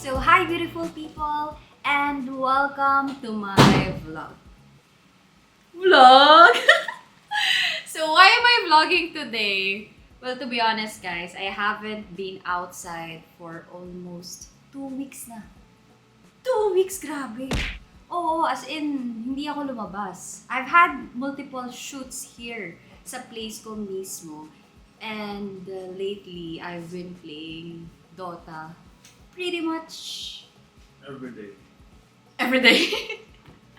So, hi beautiful people and welcome to my vlog. So, why am I vlogging today? Well, to be honest guys, I haven't been outside for almost 2 weeks na. 2 weeks, grabe! Oo, as in, hindi ako lumabas. I've had multiple shoots here sa place ko mismo. And lately, I've been playing Dota pretty much Every day. every day.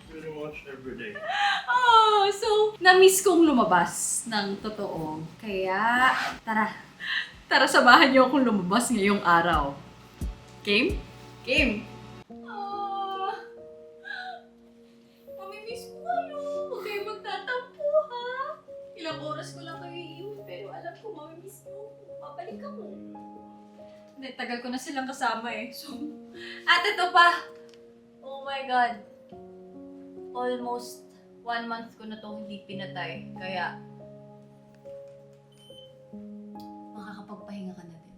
Pretty much every day. Oh, so, na-miss kong lumabas ng totoo. Kaya, tara. Tara, samahan niyo akong lumabas ngayong araw. Game? Game! Ah, mamimiss ko kayo. Huwag kayo magtatampo, ha? Ilang oras ko lang kayo iiwan, pero alam ko, mamimiss mo. Babalik ako. Hindi, tagal ko na silang kasama eh. So, at ito pa. Oh my God. Almost 1 month ko na to hindi pinatay. Kaya, makakapagpahinga ka na din.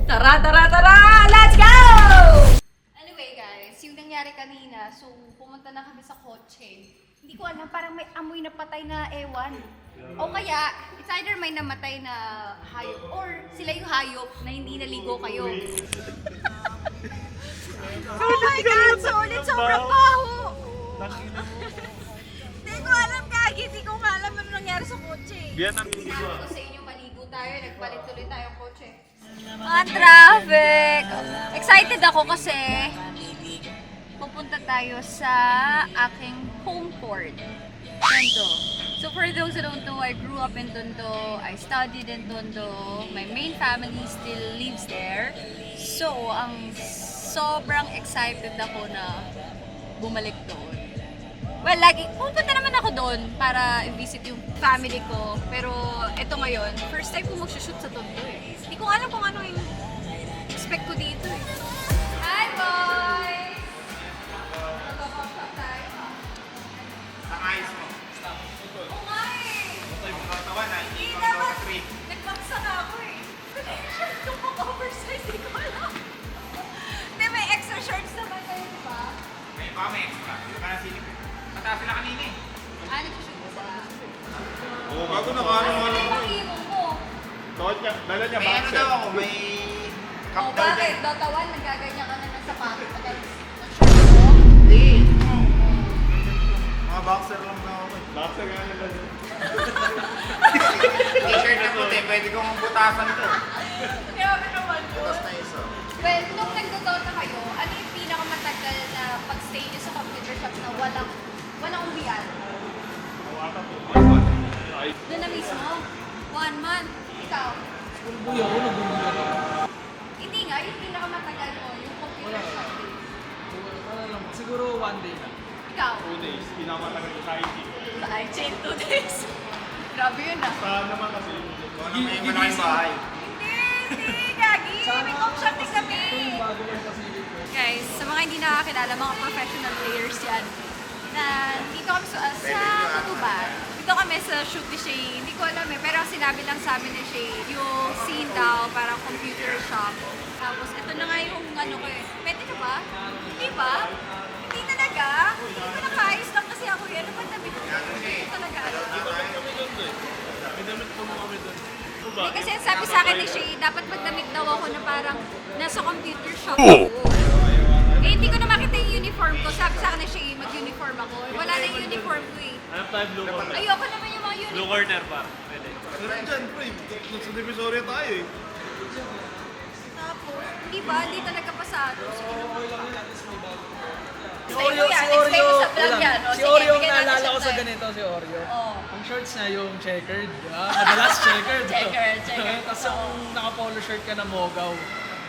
Tara, tara, tara! Let's go! Anyway guys, yung nangyari kanina, so pumunta na kami sa kotse. Hindi ko alam, parang may amoy na patay na ewan. O kaya, it's either may namatay na hayop or sila yung hayop na hindi naligo kayo. Oh my God! Solid! Sobrang baho! Hindi ko alam, Gagi. Hindi ko nga alam ano nangyari sa kotse. Sabi ko sa inyo, maligo tayo. Nagpalit tuloy tayo kotse. Ang traffic! Excited ako kasi pupunta tayo sa aking home port, Tondo. So for those who don't know, I grew up in Tondo. I studied in Tondo. My main family still lives there. So, ang sobrang excited ako na bumalik doon. Well, lagi, pupunta naman ako doon para i-visit yung family ko. Pero ito ngayon, first time ko mag-shoot sa Tondo eh. Hindi ko alam kung ano yung expect ko dito eh. Hi, boys! Magpapapap tayo. Ang ayos mo. Oo nga eh! Magkatawa na, hindi Hindi ko daw naman. na trip. Nagbaksa na ako eh. Pati yung shirt ko pang-oversize, hindi ko alam. Hindi, may extra shorts naman kayo, di ba? May pa, may extra. Hindi ka na silip. Mataas sila kanina eh. Ah, nag-shoot ka sila. Oo, bago na kano Ano yung pang-iwan mo? Dala niya May ano daw ako, may cup Oh, daw bakit? din. Dota 1, nagaganyan ka na ng sapatos at ng shirt mo? Hindi. Mga boxer lang daw ako. Basta nga nila. T-shirt na puti, pwede kong butasan to. Grabe naman po. Butas na isa. Well, nung nagdodota kayo, ano yung pinakamatagal na pag-stay niyo sa computer shop na walang uwian? Doon na mismo? 1 month? Ikaw? Buya ako, nagbubuya ako. Hindi nga, yung pinakamatagal mo, yung computer shop din. Siguro 1 day na. Ikaw? 2 days, pinakamatagal sa IT. Sa iChain 2 days. Grabe yun ah. Saan naman kasi Kung ano may malaking bahay. Hindi, Gagi. May home shop din kami. Bago lang pasilip ko. Guys, sa mga hindi nakakilala, mga professional players yan. Na dito kami sa Tutuban. Dito kami sa shoot ni Shay. Hindi ko alam eh, pero ang sinabi lang sa amin ni Shay, yung scene daw, parang computer shop. Tapos ito na nga yung ano ko eh. Pwede na ba? Hindi ba? Hindi talaga. Hindi ko nakaayos lang kasi ako yan. Ano ba tabi ko? Hindi ko talaga. may damit po mo kami doon. Hindi kasi ang sabi sa akin ni Shay, dapat magdamit daw ako na parang nasa computer shop ako. Eh, hindi ko na makita yung uniform ko. Sabi sa akin ni Shay, mag-uniform ako. Wala na yung uniform ko eh. Hanap tayo blue corner. Ayoko naman yung mga Blue uniform. corner pa. Pwede. Meron dyan, pre. Nasa Divisoria tayo eh. Tapos, di ba? Hindi talaga pasado. Sige naman. Si Explain Oreo, mo yan. si Explain Oreo, mo sa vlog wala. yan. O, Si sige, Oreo ang bigyan natin naalala siya ko sa time. ganito, si Oreo. Oo. Ang shorts niya yung checkered, di ba? Madalas checkered. Checkered, checkered. Tapos yung naka-polo shirt ka na mogaw,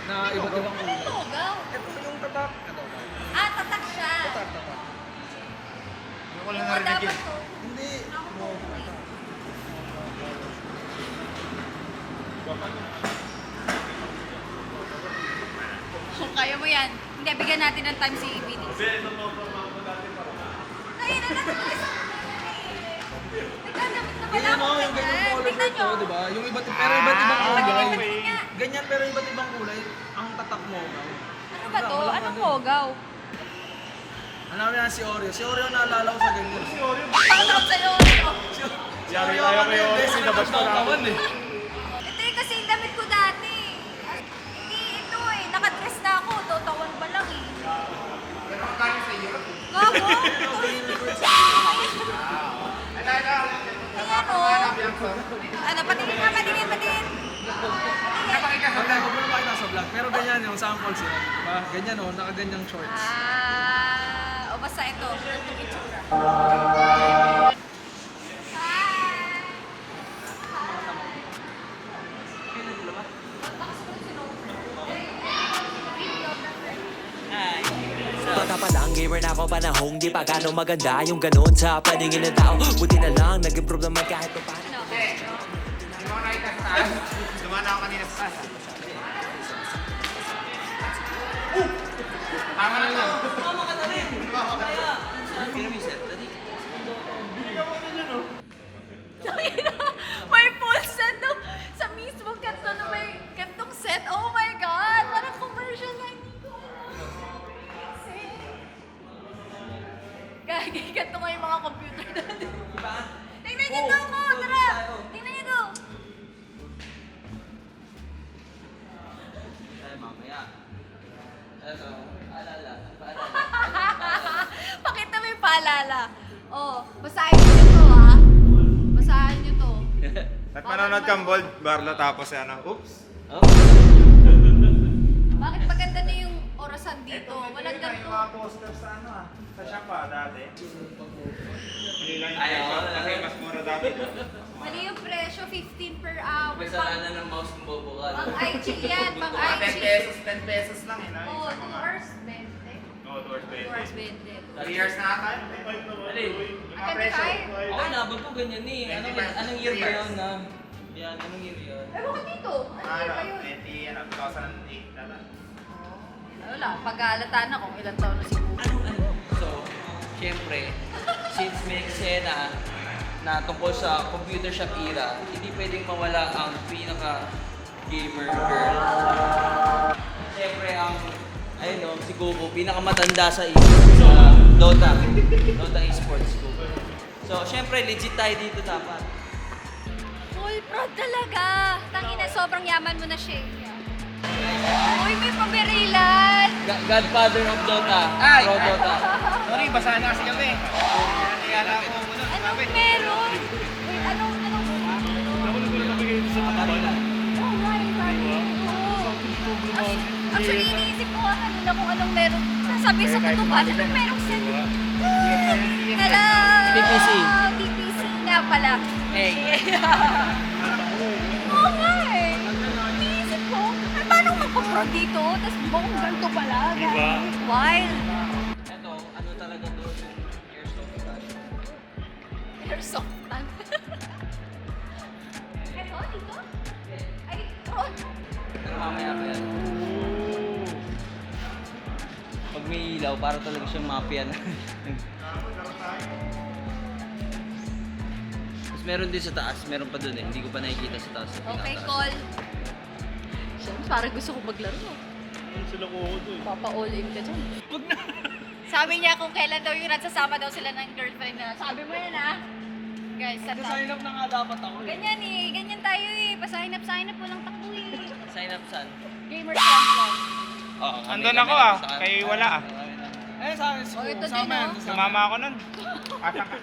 na iba't ibang Ano kulay. mo, gaw? Ito yung tatak. Ito. Ah, tatak siya. Tatak, tatak. Hindi ko lang Oo, narinig dapat yun. to. Hindi. Ako po. Kung kaya mo yan. Hindi, bigyan natin ng time si BD. Hindi, ito po po dati para. Kaya na natin yung isang nagdadamit na pala Ganyan ako o, yung ganyang polo Tignan shirt nyo. ko, di ba? Yung iba't pero iba't ibang kulay. Pag-ibig nga. Ganyan pero iba't ibang kulay. Ang tatak mo, ba to? Anong Mogaw? Ano yan si Oreo? Si Oreo naalala ko sa ganyan. Si Oreo? Shoutout sa'yo, Oreo. Si Oreo ano yun? Sinabas na tawan eh. Ito yung kasi yung damit ko dati. Hindi ito eh. Nakadress na ako. Totawan pa lang eh. Pero ang galing sa iyo. Gago? Ayan o. Ano, patingin ka, patingin. Napakita sa Wala, huwag mo na makita sa vlog. Pero ganyan yung sample sila. Diba? Ganyan o, nakaganyang shorts. O basta ito. Ito yung itsura. Bata pa lang, gamer na ako panahong di pa gano'ng maganda yung ganun sa paningin ng tao. Buti na lang, nag-improve naman kahit pa paano. Ano? Hindi mo nakita sa taas. Dumaan ako kanina sa taas. Tama na yun. May full set no? Sa mismo kanto na may kantong set. Oh my God! Parang commercial lang dito. Gagi, kanto nga yung mga computer natin. Tingnan niyo to ako! Tara! Tingnan niyo to! Pakita mo yung paalala. Oh, basahin niyo to ha. Basahin niyo to. At manonood kang Bold Barlo tapos ano, oops. Bakit maganda na yung orasan dito? Walang ganito. poster sa ano sa shop dati. Hindi lang yung kasi mas mura dati. Mali yung presyo, 15 per hour. May sarana ng mouse ng bubukal. Pang IG yan, pang 10 IG. pesos, 10 pesos lang eh. Oh, 2 hours 20. Oo, 2 hours 2 hours 20. 20. 3 years na ata. Alin? Yung mga presyo. 25? Oo, nabag ko ganyan eh. Anong year ba yun na? Yan, anong year yun? Eh, bakit dito? Ano yun ba yun? 2008 na lang. Wala, pag-aalataan na kung ilang taon na si Bubu. So, syempre, since may eksena na tungkol sa computer shop era, hindi pwedeng mawala ang pinaka-gamer girl. Syempre, ayun o, si Goku, pinakamatanda sa Dota. Dota esports, Goku. So, syempre, legit tayo dito dapat. Full prod talaga. Tangina, sobrang yaman mo na siya. Uy, may paberilan. Godfather of Dota. Ay! Pro Dota. Sorry, basahan na kasi kami. Kaya ako muna. Anong meron? Wait, anong? Actually, iniisip ko nga kanina kung anong meron. Sabi sa kutuban, anong merong set? Hello! TPC. TPC nga pala. Hey. Oo nga eh. Iniisip ko, ay paano magpa-pro dito? Tapos buong ganito pala. Diba? Wild. Ito, ano talaga to? Airsoft fashion. Airsoft man. Eto, dito? Ay, Ron. Pero mamaya pa yan. Pag may ilaw, para talaga siyang mafia na. Tapos meron din sa taas, meron pa dun eh. Hindi ko pa nakikita sa taas. Okay, call. Siyempre, parang gusto ko maglaro. Sila ko doon. Papa-all in ka dyan. Sabi niya kung kailan daw yung nagsasama daw sila ng girlfriend na. Sabi mo yan ah. Guys, sa Nag-sign up na nga dapat ako eh. ganyan eh. Ganyan tayo eh. Pa-sign up po lang takbo eh. Sign up saan? Gamer Camp lang. Oo. Andun ako ah, kayo wala ah. Eh, sa akin, Oh, ito din, sama yan. no? Sumama ako nun. Asa ka?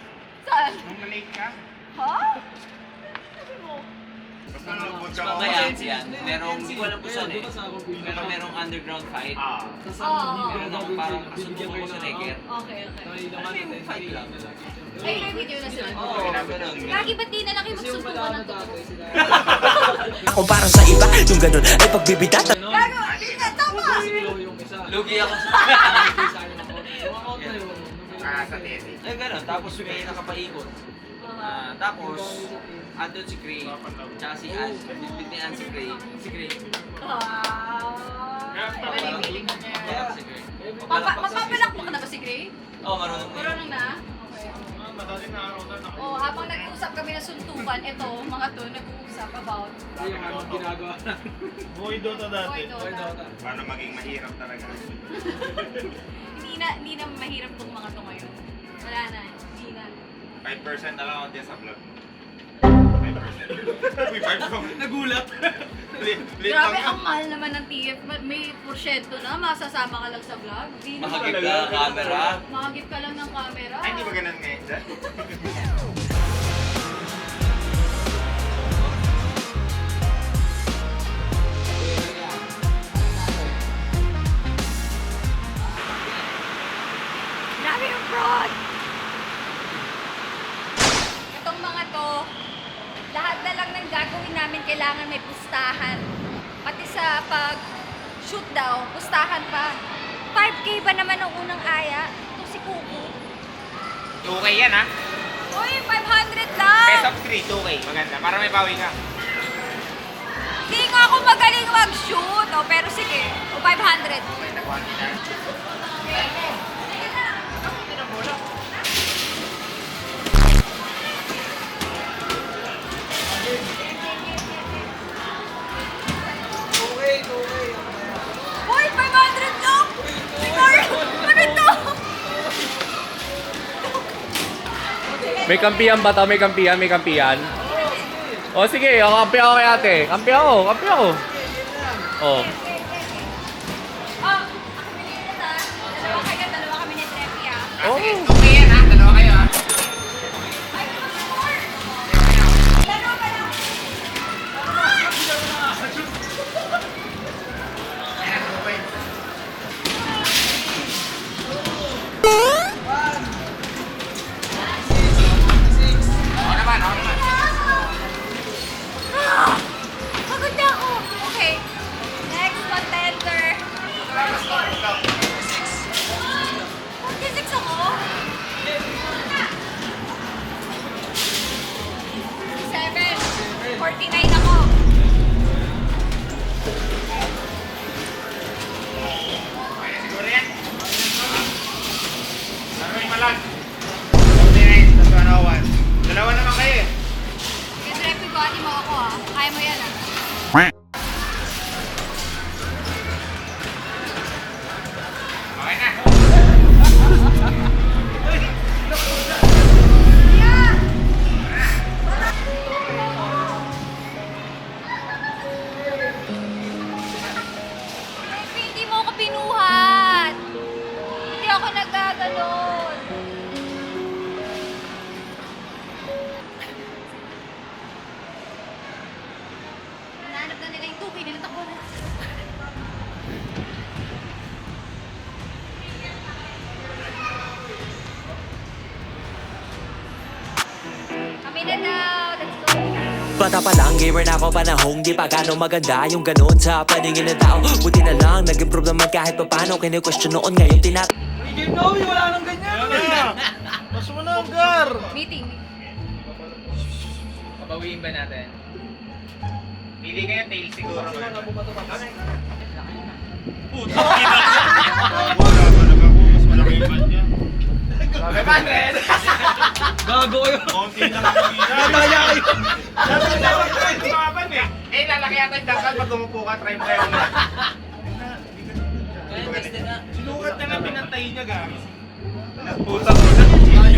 Saan? Nung na-late ka? Ha? Sabi mo? Basta nanood ka Mamaya yan. Merong, hindi ko alam kung saan eh. Pero merong underground fight. Oo. Meron ako parang kasubukan ko sa Necker. Okay, okay. Ano yung fight lang? Ay, may video na sila. Oo, ganun. Lagi ba't di na lang kayo magsusubukan ng totoo? Ako parang sa iba, yung ganun ay pagbibitatan. Gago! Di na, tama! Yung isa. Lugi ako sa Walkout na yun. Sa tesi. Eh, ganun. Tapos may nakapaikot. Tapos, andun si Gray, tsaka si Ann. Bitbit ni Ann si Gray. Si Gray. Palipiling na niya. Yeah, si Gray. Mapapalakpak na ba si Gray? Oo, marunong na. Marunong na? Madaling na araw na. Oh, habang nag-uusap kami ng suntukan, ito, mga to, nag-uusap about Yung ano ginagawa namin. Buhay Dota dati. Boy Boy Dota. Dota. Paano maging mahirap talaga? Hindi na mahirap tong mga to ngayon. Wala na, hindi na. 5% na lang ako dyan sa vlog. 5%. Uy, 5%. Nagulat. Grabe, ang mahal naman ng TF. May porsyento na, masasama ka lang sa vlog. Di naman. Mahagip ka ang camera. Mahagip ka lang ng camera. Ay, hindi ba ganun ngayon dyan? Grabe yung fraud! Itong mga to, lahat na lang ng gagawin namin kailangan may pustahan. Pati sa pag-shoot daw, pustahan pa. 5K ba naman ang unang aya? Ito si Kuku. 2K yan ha? Uy, 500 lang! Best of 3, 2K. Maganda. Para may bawi ka. Hindi nga ako magaling mag-shoot. Oh, pero sige, o 500. Okay, nakuha kita. Sige na. Okay. Uy, 500 lang! Ano to? May kampiyan ba to? May kampiyan? May kampiyan? O sige, kampi ako kay ate. Kampi ako. Oh. Oh, ako binigyan na. Dalawa kami ni Trepi ah. Oh. 2K yan ha? Dalawa kayo ha? Ay, mag-score! Dalawa pa lang. Ayan, 2K. Ako naman. Pagod na ako. Okay. Next contender. 46 ako. 7. 49 ako. Okay, siguro yan. Laruin mo lang. 49, tapos 101. Dalawa naman kayo eh. Sige, Trepi, body mo ako ah. Kaya mo yan ah. Okay na. Trepi, hindi mo ako pinuhat. Hindi ako nagaganon. Hinahanap na nila yung 2K, nilatakbo na. Kami na daw, let's go. Bata pa lang, gamer na ako panahong di pa gano'ng maganda yung ganun sa paningin ng tao. Buti na lang, nag-improve naman kahit pa paano. Kini-question noon, ngayon May game na uwi, wala nang ganyan. Yan na. Mas malanggar. Meeting. Pabawiin ba natin? Pili kayo, tail siguro. Puta, kinakita. Wala ba naman po, mas malaki yung band niya. 500! Gago kayo. Konti na lang yung ina. Nataya kayo. Tumaban eh. Eh, lalaki yata yung dangkal pag umupo ka, try mo kayo na. Kaya tested na. Sinukat na lang pinantay niya, guys. Puta